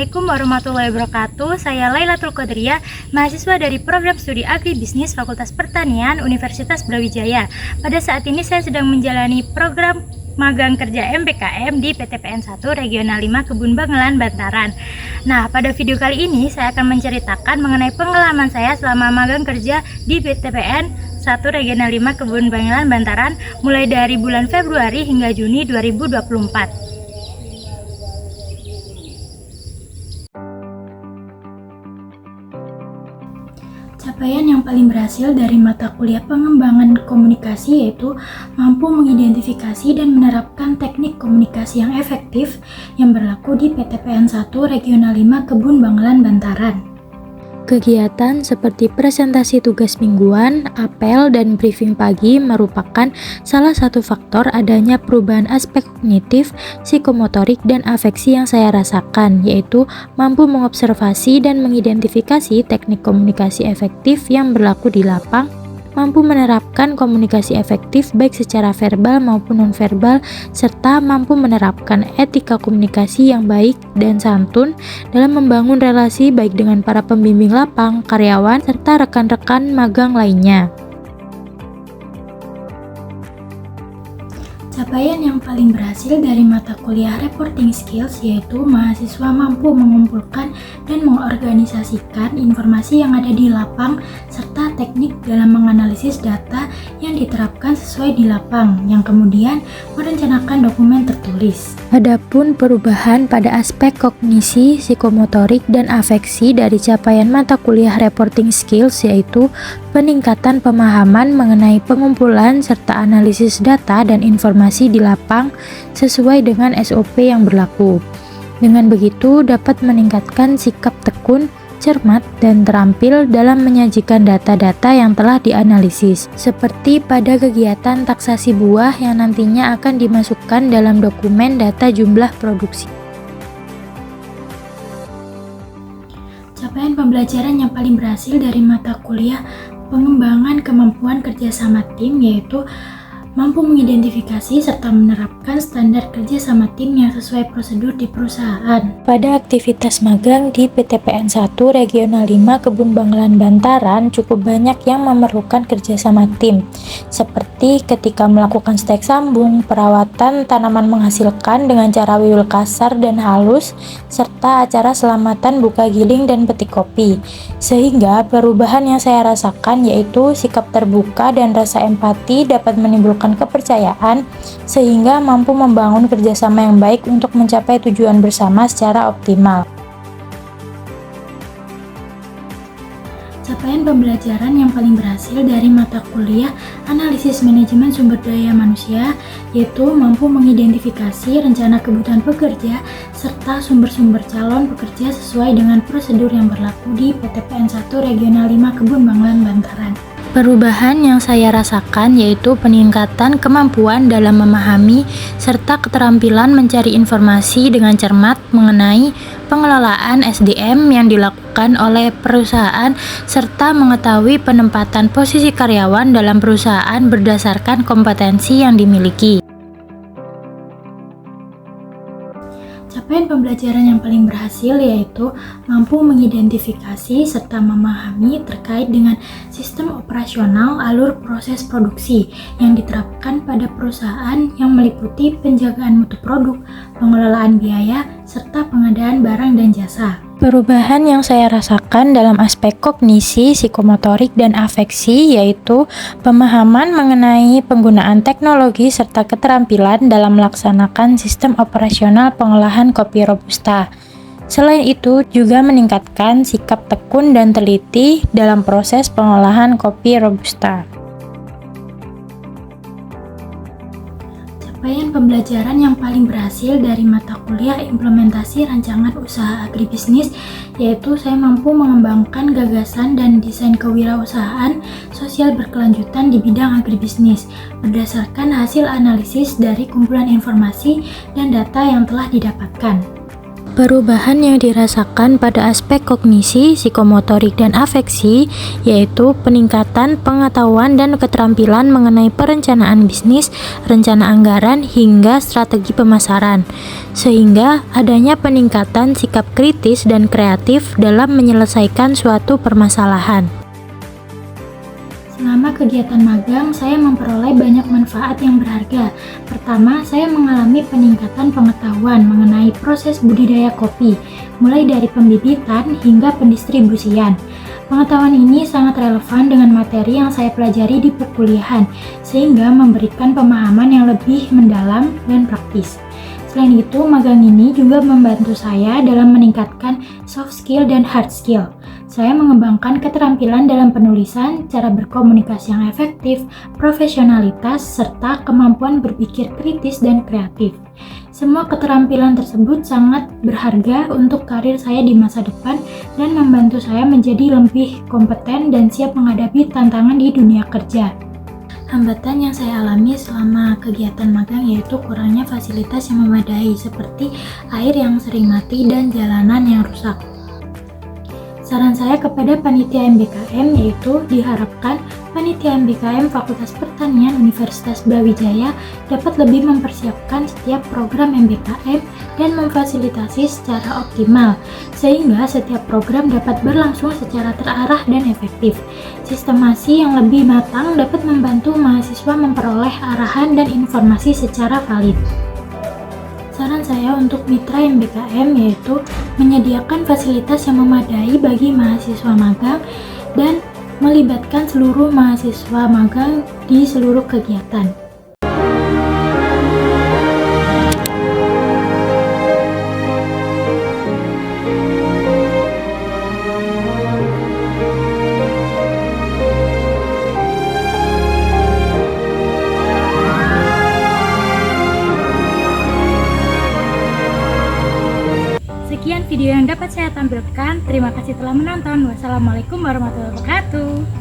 Assalamualaikum warahmatullahi wabarakatuh. Saya Lailatul Qadriyah, mahasiswa dari program studi Agribisnis Fakultas Pertanian Universitas Brawijaya. Pada saat ini saya sedang menjalani program magang kerja MPKM di PTPN 1 Regional 5 Kebun Bangelan, Bantaran. Nah, pada video kali ini saya akan menceritakan mengenai pengalaman saya selama magang kerja di PTPN 1 Regional 5 Kebun Bangelan, Bantaran mulai dari bulan Februari hingga Juni 2024. Capaian yang paling berhasil dari mata kuliah pengembangan komunikasi yaitu mampu mengidentifikasi dan menerapkan teknik komunikasi yang efektif yang berlaku di PTPN 1 Regional 5 Kebun Bangelan, Bantaran. Kegiatan seperti presentasi tugas mingguan, apel, dan briefing pagi merupakan salah satu faktor adanya perubahan aspek kognitif, psikomotorik, dan afeksi yang saya rasakan, yaitu mampu mengobservasi dan mengidentifikasi teknik komunikasi efektif yang berlaku di lapang, mampu menerapkan komunikasi efektif baik secara verbal maupun nonverbal, serta mampu menerapkan etika komunikasi yang baik dan santun dalam membangun relasi baik dengan para pembimbing lapang, karyawan, serta rekan-rekan magang lainnya. Capaian yang paling berhasil dari mata kuliah reporting skills yaitu mahasiswa mampu mengumpulkan dan mengorganisasikan informasi yang ada di lapang serta teknik dalam menganalisis data yang diterapkan sesuai di lapang yang kemudian merencanakan dokumen tertulis. Adapun perubahan pada aspek kognisi, psikomotorik, dan afeksi dari capaian mata kuliah reporting skills yaitu peningkatan pemahaman mengenai pengumpulan serta analisis data dan informasi di lapang sesuai dengan SOP yang berlaku. Dengan begitu dapat meningkatkan sikap tekun, cermat, dan terampil dalam menyajikan data-data yang telah dianalisis, seperti pada kegiatan taksasi buah yang nantinya akan dimasukkan dalam dokumen data jumlah produksi. Capaian pembelajaran yang paling berhasil dari mata kuliah pengembangan kemampuan kerjasama tim yaitu mampu mengidentifikasi serta menerapkan standar kerjasama tim yang sesuai prosedur di perusahaan. Pada aktivitas magang di PTPN 1 Regional 5 Kebun Bangelan, Bantaran cukup banyak yang memerlukan kerjasama tim, seperti ketika melakukan stek sambung, perawatan tanaman menghasilkan dengan cara wiul kasar dan halus, serta acara selamatan buka giling dan petik kopi. Sehingga perubahan yang saya rasakan yaitu sikap terbuka dan rasa empati dapat menimbulkan kepercayaan sehingga mampu membangun kerjasama yang baik untuk mencapai tujuan bersama secara optimal. Capaian pembelajaran yang paling berhasil dari mata kuliah analisis manajemen sumber daya manusia yaitu mampu mengidentifikasi rencana kebutuhan pekerja serta sumber-sumber calon pekerja sesuai dengan prosedur yang berlaku di PTPN 1 Regional 5 Kebun Bangelan, Bantaran. Perubahan yang saya rasakan yaitu peningkatan kemampuan dalam memahami serta keterampilan mencari informasi dengan cermat mengenai pengelolaan SDM yang dilakukan oleh perusahaan serta mengetahui penempatan posisi karyawan dalam perusahaan berdasarkan kompetensi yang dimiliki. Capaian pembelajaran yang paling berhasil yaitu mampu mengidentifikasi serta memahami terkait dengan sistem operasional alur proses produksi yang diterapkan pada perusahaan yang meliputi penjagaan mutu produk, pengelolaan biaya, serta pengadaan barang dan jasa. Perubahan yang saya rasakan dalam aspek kognisi, psikomotorik, dan afeksi yaitu pemahaman mengenai penggunaan teknologi serta keterampilan dalam melaksanakan sistem operasional pengolahan kopi Robusta. Selain itu juga meningkatkan sikap tekun dan teliti dalam proses pengolahan kopi Robusta. Capaian pembelajaran yang paling berhasil dari mata kuliah implementasi rancangan usaha agribisnis yaitu saya mampu mengembangkan gagasan dan desain kewirausahaan sosial berkelanjutan di bidang agribisnis berdasarkan hasil analisis dari kumpulan informasi dan data yang telah didapatkan. Perubahan yang dirasakan pada aspek kognisi, psikomotorik, dan afeksi, yaitu peningkatan pengetahuan dan keterampilan mengenai perencanaan bisnis, rencana anggaran, hingga strategi pemasaran, sehingga adanya peningkatan sikap kritis dan kreatif dalam menyelesaikan suatu permasalahan. Selama kegiatan magang, saya memperoleh banyak manfaat yang berharga. Pertama, saya mengalami peningkatan pengetahuan mengenai proses budidaya kopi, mulai dari pembibitan hingga pendistribusian. Pengetahuan ini sangat relevan dengan materi yang saya pelajari di perkuliahan, sehingga memberikan pemahaman yang lebih mendalam dan praktis. Selain itu, magang ini juga membantu saya dalam meningkatkan soft skill dan hard skill. Saya mengembangkan keterampilan dalam penulisan, cara berkomunikasi yang efektif, profesionalitas, serta kemampuan berpikir kritis dan kreatif. Semua keterampilan tersebut sangat berharga untuk karir saya di masa depan dan membantu saya menjadi lebih kompeten dan siap menghadapi tantangan di dunia kerja. Hambatan yang saya alami selama kegiatan magang yaitu kurangnya fasilitas yang memadai seperti air yang sering mati dan jalanan yang rusak. Saran saya kepada panitia MBKM yaitu diharapkan panitia MBKM Fakultas Pertanian Universitas Brawijaya dapat lebih mempersiapkan setiap program MBKM dan memfasilitasi secara optimal sehingga setiap program dapat berlangsung secara terarah dan efektif. Sistemasi yang lebih matang dapat membantu mahasiswa memperoleh arahan dan informasi secara valid. Saran saya untuk mitra MBKM yaitu menyediakan fasilitas yang memadai bagi mahasiswa magang dan melibatkan seluruh mahasiswa magang di seluruh kegiatan. Sekian video yang dapat saya tampilkan. Terima kasih telah menonton. Wassalamualaikum warahmatullahi wabarakatuh.